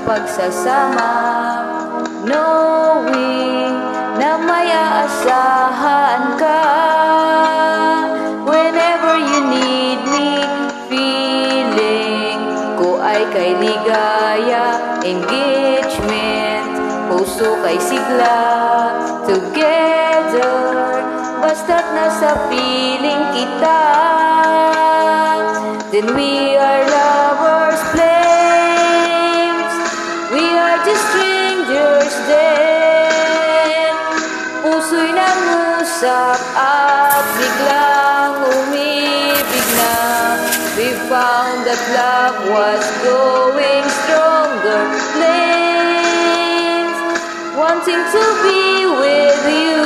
pagsasama, knowing na may aasahan ka. Whenever you need me, feeling ko ay kay ligaya, engagement, puso kay sigla, together, basta't nasa piling kita. Then we are lovers, flames, we are just strangers then. Puso'y nangusap at biglang umibig na. We found that love was going stronger, flames, wanting to be with you.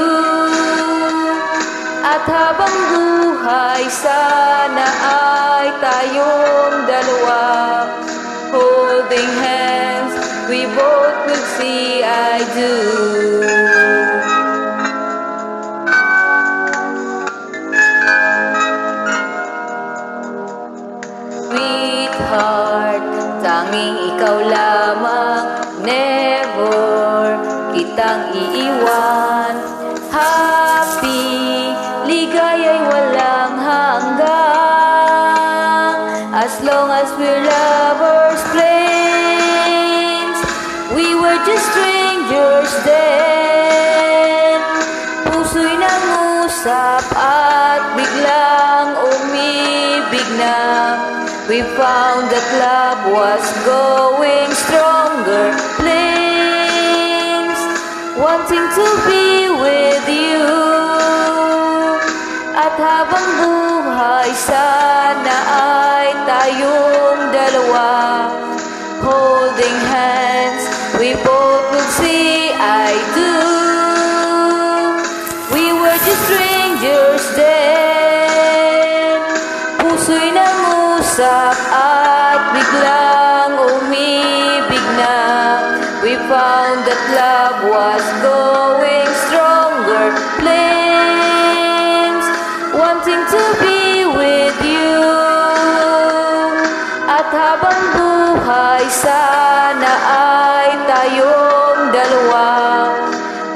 At habang buhay, sana ay tayong dalawa, holding hands, we both will see eye do. Sweetheart, tanging ikaw lamang, never kitang iiwan. Happy, ligaya'y walang hanggang. As long as we're lovers, flames, we were just strangers then. Puso'y nangusap at biglang umibig na. We found that love was going stronger, flames, wanting to be with you. At habang buhay, sana ay tayong dalawa, holding hands, we both will see eye do. We were just strangers then. Puso'y nangusap at biglang umibig na. We found that love was going stronger, flames, wanting to be with you. At habang buhay, sana ay tayong dalawa,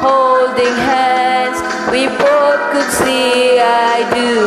holding hands, we both could see eye do.